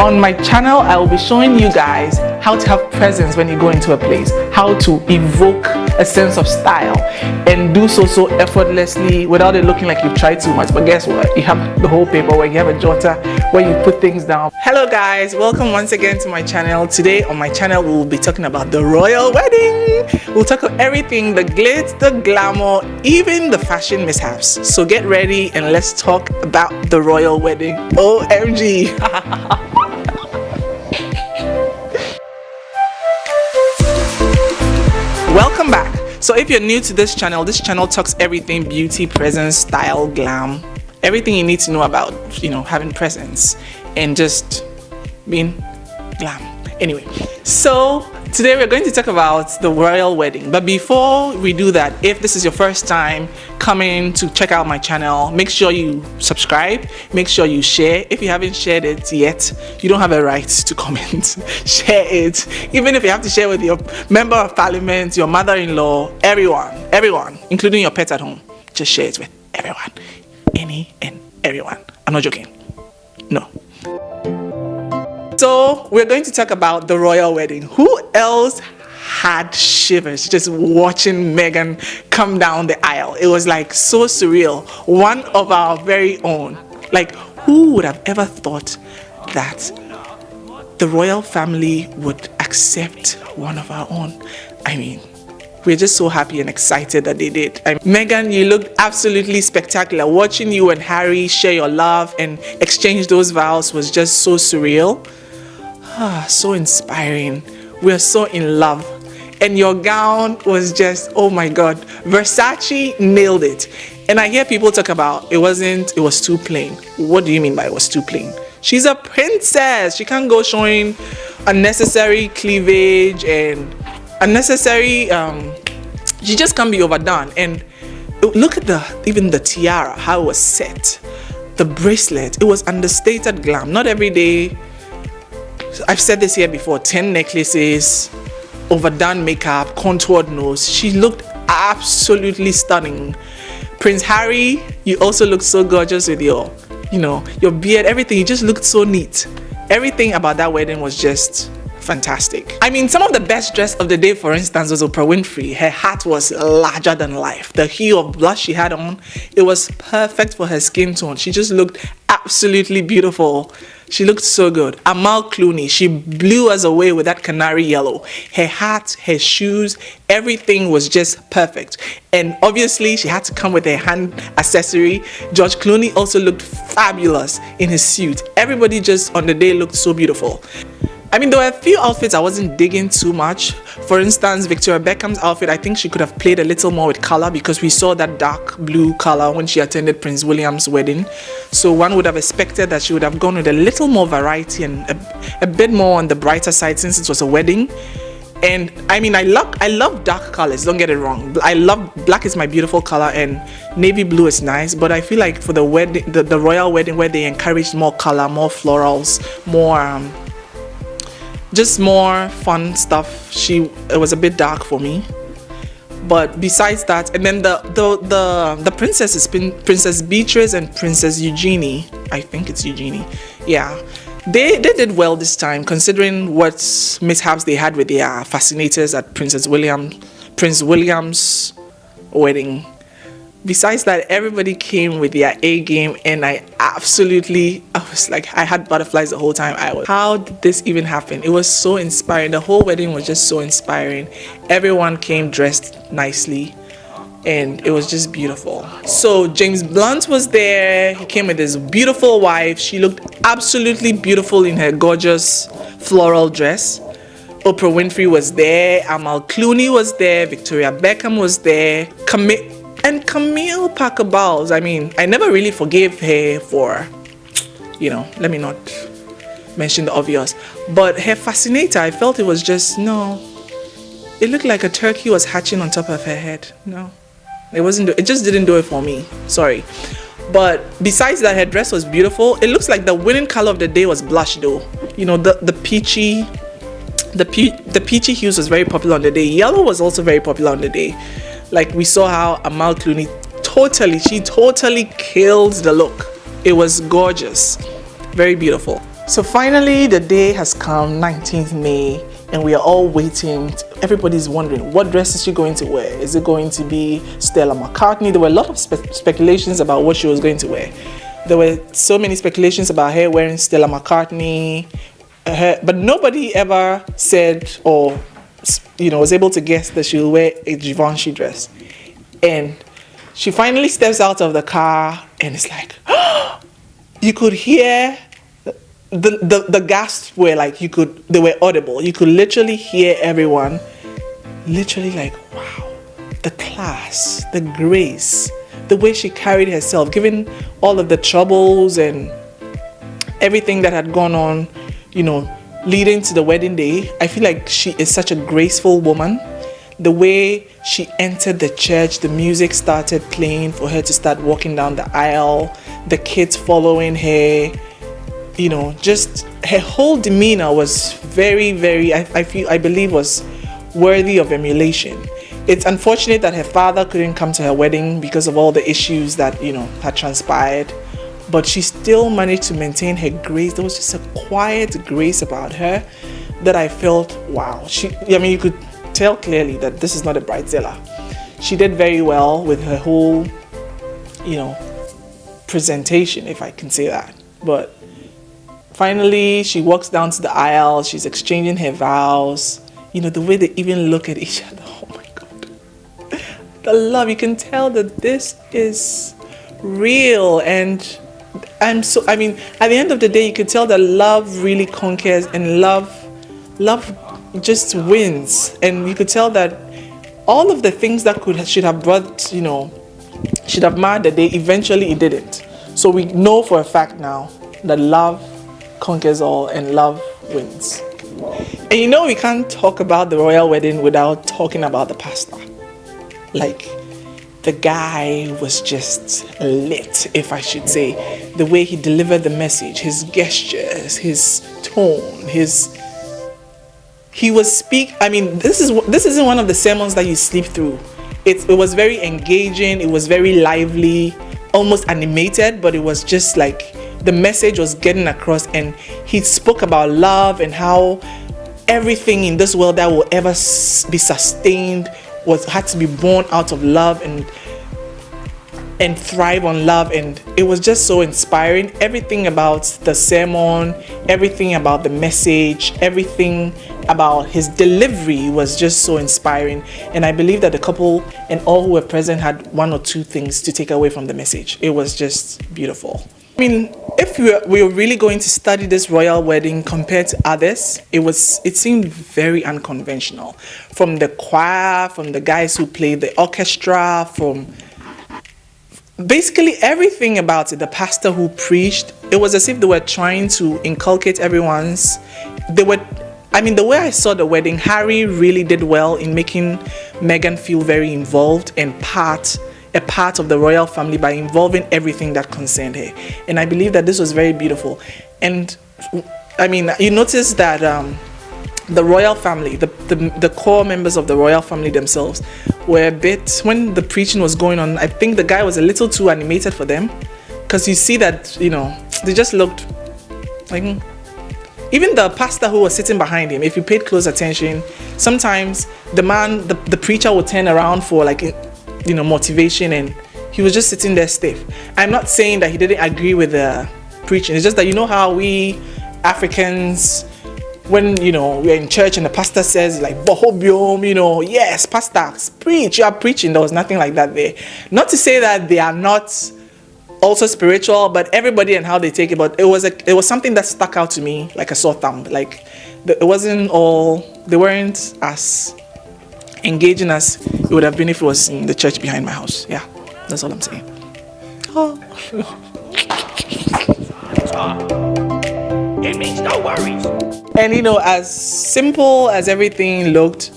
On my channel, I will be showing you guys how to have presence when you go into a place, how to evoke a sense of style, and do so effortlessly without it looking like you've tried too much. But guess what? You have the whole paperwork, you have a jotter where you put things down. Hello guys, welcome once again to my channel. Today on my channel, we will be talking about the royal wedding. We'll talk about everything, the glitz, the glamour, even the fashion mishaps. So get ready and let's talk about the royal wedding. OMG. Welcome back. So if you're new to this channel talks everything beauty, presence, style, glam, everything you need to know about, having presence and just being glam. Anyway, so today we're going to talk about the royal wedding. But before we do that, if this is your first time coming to check out my channel, make sure you subscribe, make sure you share. If you haven't shared it yet, you don't have a right to comment. Share it. Even if you have to share with your member of parliament, your mother-in-law, everyone, including your pet at home, just share it with everyone. Any and everyone. I'm not joking. No. So we're going to talk about the royal wedding. Who else had shivers just watching Meghan come down the aisle? It was like so surreal. One of our very own. Like, who would have ever thought that the royal family would accept one of our own? I mean, we're just so happy and excited that they did. Meghan, you looked absolutely spectacular. Watching you and Harry share your love and exchange those vows was just so surreal. So inspiring. We're so in love. And your gown was just, oh my God. Versace nailed it. And I hear people talk about it was too plain. What do you mean by it was too plain? She's a princess. She can't go showing unnecessary cleavage and unnecessary, she just can't be overdone. And look at even the tiara, how it was set. The bracelet, it was understated glam. Not every day. I've said this here before, 10 necklaces, overdone makeup, contoured nose. She looked absolutely stunning. Prince Harry, you also looked so gorgeous with your beard, everything. You just looked so neat. Everything about that wedding was just fantastic. I mean, some of the best dress of the day, for instance, was Oprah Winfrey. Her hat was larger than life. The hue of blush she had on, it was perfect for her skin tone. She just looked absolutely beautiful. She looked so good. Amal Clooney, she blew us away with that canary yellow. Her hat, her shoes, everything was just perfect. And obviously, she had to come with a hand accessory. George Clooney also looked fabulous in his suit. Everybody just on the day looked so beautiful. I mean, there were a few outfits I wasn't digging too much. For instance, Victoria Beckham's outfit, I think she could have played a little more with color because we saw that dark blue color when she attended Prince William's wedding. So one would have expected that she would have gone with a little more variety and a bit more on the brighter side since it was a wedding. And I mean, I love dark colors, don't get it wrong. I love black is my beautiful color and navy blue is nice, but I feel like for the wedding, the royal wedding where they encouraged more color, more florals, more just more fun stuff, it was a bit dark for me. But besides that, and then the princesses, Princess Beatrice and Princess Eugenie, I think it's Eugenie, yeah, they did well this time considering what mishaps they had with their fascinators at Prince William's wedding. Besides that, everybody came with their A game, and I was like, I had butterflies the whole time. How did this even happen? It was so inspiring. The whole wedding was just so inspiring. Everyone came dressed nicely, and it was just beautiful. So James Blunt was there. He came with his beautiful wife. She looked absolutely beautiful in her gorgeous floral dress. Oprah Winfrey was there. Amal Clooney was there. Victoria Beckham was there. Camille Parker Bowles, I mean, I never really forgave her for, let me not mention the obvious, but her fascinator, I felt it was just, no, it looked like a turkey was hatching on top of her head. No, it just didn't do it for me, sorry. But besides that, her dress was beautiful. It looks like the winning color of the day was blush though. The peachy hues was very popular on the day. Yellow was also very popular on the day. Like we saw how Amal Clooney totally killed the look. It was gorgeous, very beautiful. So finally, the day has come, 19th May, and we are all waiting. Everybody's wondering, what dress is she going to wear? Is it going to be Stella McCartney? There were a lot of speculations about what she was going to wear. There were so many speculations about her wearing Stella McCartney, but nobody ever said or was able to guess that she will wear a Givenchy dress. And she finally steps out of the car, and it's like, you could hear the gasps were like, they were audible. You could literally hear everyone literally like, wow, the class, the grace, the way she carried herself, given all of the troubles and everything that had gone on, leading to the wedding day. I feel like she is such a graceful woman. The way she entered the church, the music started playing for her to start walking down the aisle, the kids following her, just her whole demeanor was very, very, I believe was worthy of emulation. It's unfortunate that her father couldn't come to her wedding because of all the issues that, had transpired. But she still managed to maintain her grace. There was just a quiet grace about her that I felt, wow. You could tell clearly that this is not a bridezilla. She did very well with her whole, presentation, if I can say that. But finally, she walks down to the aisle. She's exchanging her vows. The way they even look at each other. Oh my God. The love. You can tell that this is real. And at the end of the day, you can tell that love really conquers, and love just wins. And you could tell that all of the things that should have brought, should have marred the day, eventually it didn't. So we know for a fact now that love conquers all and love wins. And we can't talk about the royal wedding without talking about the pastor. Like, the guy was just lit, if I should say. The way he delivered the message, his gestures, his tone, he was this isn't one of the sermons that you sleep through. It was very engaging, it was very lively, almost animated, but it was just like the message was getting across, and he spoke about love and how everything in this world that will ever be sustained had to be born out of love and thrive on love. And it was just so inspiring. Everything about the sermon, everything about the message, everything about his delivery was just so inspiring. And I believe that the couple and all who were present had one or two things to take away from the message. It was just beautiful. If we were really going to study this royal wedding compared to others, it seemed very unconventional. From the choir, from the guys who played the orchestra, from basically everything about it, the pastor who preached, it was as if they were trying to inculcate the way I saw the wedding, Harry really did well in making Meghan feel very involved and a part of the royal family by involving everything that concerned her. And I believe that this was very beautiful. And you notice that the royal family, the core members of the royal family themselves were a bit, when the preaching was going on, I think the guy was a little too animated for them, because you see that, they just looked like, even the pastor who was sitting behind him, if you paid close attention, sometimes the preacher would turn around for motivation, and he was just sitting there stiff. I'm not saying that he didn't agree with the preaching. It's just that how we Africans, when we're in church and the pastor says like bohobium, yes, pastor, preach, you are preaching. There was nothing like that there. Not to say that they are not also spiritual, but everybody and how they take it. But it was something that stuck out to me like a sore thumb. Like they weren't as engaging as it would have been if it was in the church behind my house. Yeah, that's all I'm saying. Oh. It means no worries. And as simple as everything looked,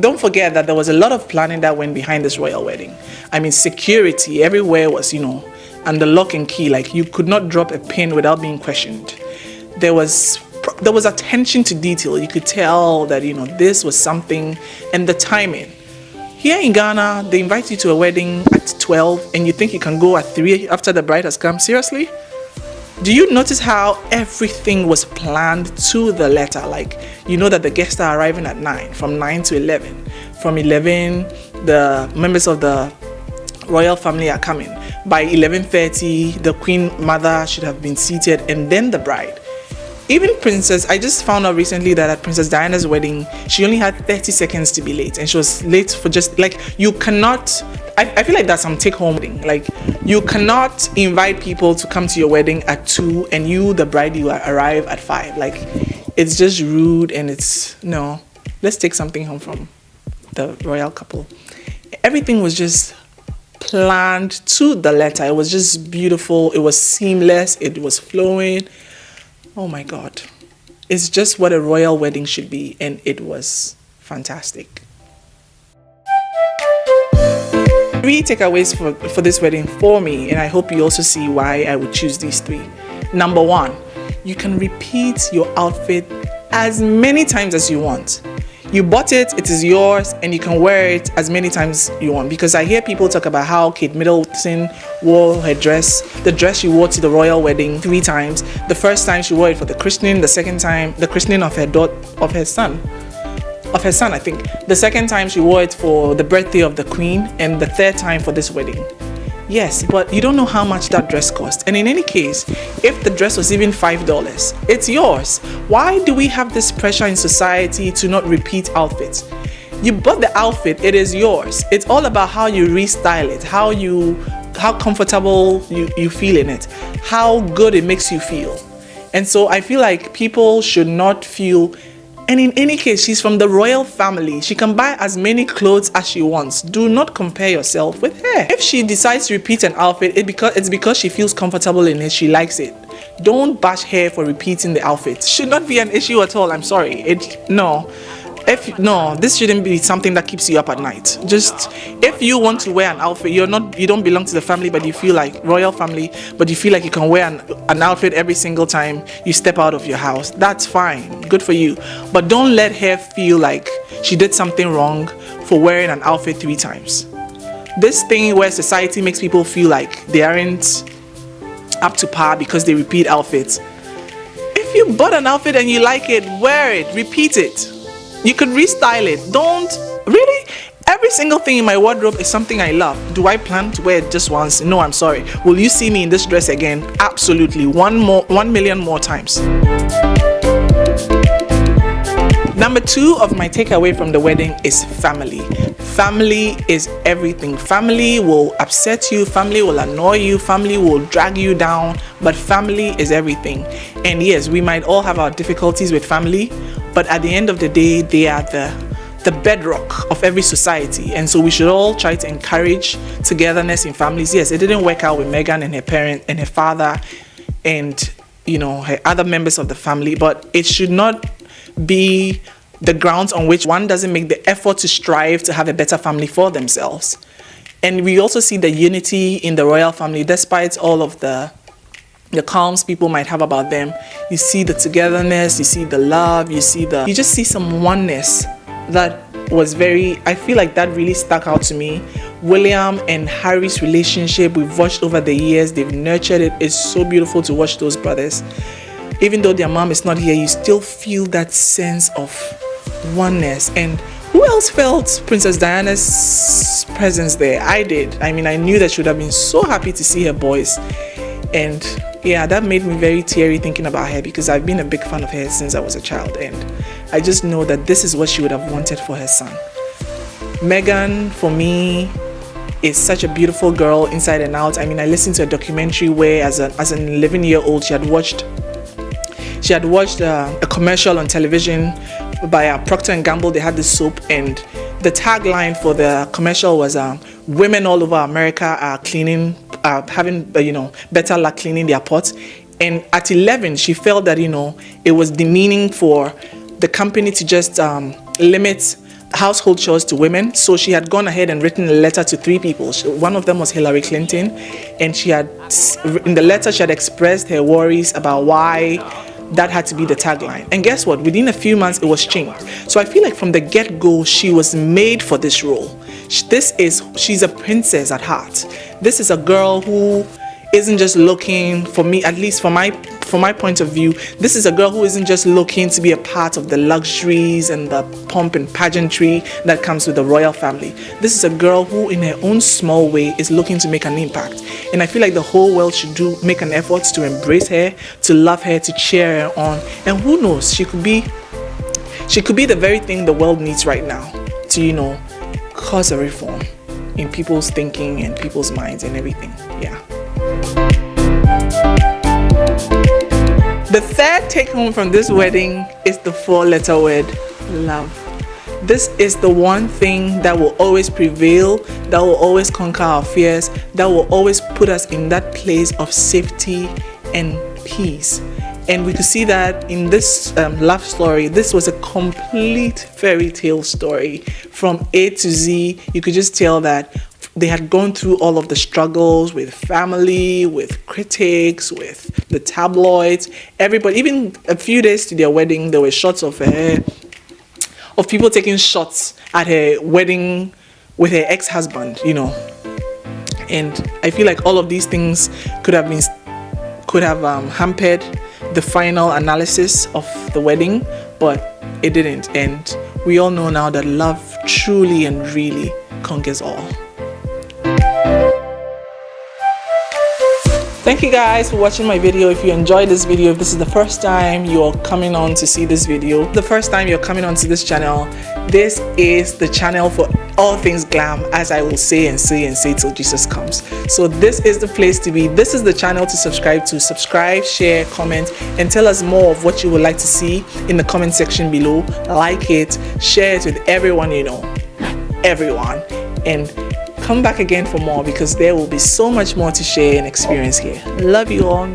don't forget that there was a lot of planning that went behind this royal wedding. Security everywhere was, under lock and key. Like, you could not drop a pin without being questioned. There was attention to detail. You could tell that, this was something, and the timing. Here in Ghana, they invite you to a wedding at 12, and you think you can go at 3 after the bride has come. Seriously? Do you notice how everything was planned to the letter? Like, you know that the guests are arriving at 9, from 9 to 11. From 11, the members of the royal family are coming. By 11:30, the queen mother should have been seated, and then the bride. Even I just found out recently that at Princess Diana's wedding, she only had 30 seconds to be late, and she was late for just, like, you cannot, I feel like that's some take-home wedding. Like, you cannot invite people to come to your wedding at 2, and you, the bride, you arrive at 5. Like, it's just rude, and no, let's take something home from the royal couple. Everything was just planned to the letter. It was just beautiful. It was seamless. It was flowing. Oh my God. It's just what a royal wedding should be, and it was fantastic. 3 takeaways for this wedding for me, and I hope you also see why I would choose these 3. Number 1, you can repeat your outfit as many times as you want. You bought it, it is yours, and you can wear it as many times you want. Because I hear people talk about how Kate Middleton wore her dress, the dress she wore to the royal wedding 3 times. The first time she wore it for the christening, the second time, the christening of her son, I think. The second time she wore it for the birthday of the queen, and the third time for this wedding. Yes, but you don't know how much that dress cost. And in any case, if the dress was even $5, it's yours. Why do we have this pressure in society to not repeat outfits? You bought the outfit, it is yours. It's all about how you restyle it, how comfortable you feel in it, how good it makes you feel. And so I feel like people should not feel. And in any case, she's from the royal family. She can buy as many clothes as she wants. Do not compare yourself with her. If she decides to repeat an outfit, it's because she feels comfortable in it. She likes it. Don't bash her for repeating the outfit. Should not be an issue at all. I'm sorry. This shouldn't be something that keeps you up at night. Just, if you want to wear an outfit, you don't belong to the family, but you feel like royal family, but you feel like you can wear an outfit every single time you step out of your house. That's fine. Good for you. But don't let her feel like she did something wrong for wearing an outfit 3 times. This thing where society makes people feel like they aren't up to par because they repeat outfits. If you bought an outfit and you like it, wear it, repeat it. You could restyle it. Don't really. Every single thing in my wardrobe is something I love. Do I plan to wear it just once? No, I'm sorry. Will you see me in this dress again? Absolutely. 1 million more times. Number 2 of my takeaway from the wedding is family. Family is everything. Family will upset you. Family will annoy you. Family will drag you down. But family is everything. And yes, we might all have our difficulties with family, but at the end of the day, they are the bedrock of every society. And so we should all try to encourage togetherness in families. Yes, it didn't work out with Meghan and her parents and her father and, her other members of the family, but it should not be the grounds on which one doesn't make the effort to strive to have a better family for themselves. And we also see the unity in the royal family, despite all of the qualms people might have about them. You see the togetherness, you see the love, you just see some oneness that was I feel like that really stuck out to me. William and Harry's relationship, we've watched over the years, they've nurtured it. It's so beautiful to watch those brothers. Even though their mom is not here, you still feel that sense of oneness. And who else felt Princess Diana's presence there? I did. I mean, I knew that she would have been so happy to see her boys. And yeah, that made me very teary thinking about her, because I've been a big fan of hers since I was a child, and I just know that this is what she would have wanted for her son. Meghan, for me, is such a beautiful girl inside and out. I mean, I listened to a documentary where as an 11-year-old she had watched a commercial on television by Procter & Gamble. They had this soap, and the tagline for the commercial was women all over America are cleaning, having better luck cleaning their pots. And at 11, she felt that it was demeaning for the company to just limit household chores to women. So she had gone ahead and written a letter to 3 people. One of them was Hillary Clinton, and in the letter she had expressed her worries about why that had to be the tagline. And guess what? Within a few months, it was changed. So I feel like from the get-go, she was made for this role. She's a princess at heart. This is a girl who isn't just looking, for me, at least from my point of view, this is a girl who isn't just looking to be a part of the luxuries and the pomp and pageantry that comes with the royal family. This is a girl who, in her own small way, is looking to make an impact. And I feel like the whole world should make an effort to embrace her, to love her, to cheer her on. And who knows, she could be the very thing the world needs right now to, cause a reform in people's thinking and people's minds and everything. Yeah. The third take home from this wedding is the 4-letter word, love. This is the one thing that will always prevail, that will always conquer our fears, that will always put us in that place of safety and peace. And we could see that in this love story. This was a complete fairy tale story from A to Z. You could just tell that they had gone through all of the struggles with family, with critics, with the tabloids, everybody. Even a few days to their wedding, there were shots of people taking shots at her wedding with her ex-husband, And I feel like all of these things could have hampered the final analysis of the wedding, but it didn't. And we all know now that love truly and really conquers all. Thank you guys for watching my video. If you enjoyed this video, if this is the first time you're coming on to see this video, the first time you're coming on to this channel, this is the channel for all things glam, as I will say and say and say till Jesus comes. So this is the place to be. This is the channel to subscribe to. Subscribe, share, comment, and tell us more of what you would like to see in the comment section below. Like it, share it with everyone you know, everyone, and come back again for more, because there will be so much more to share and experience here. Love you all.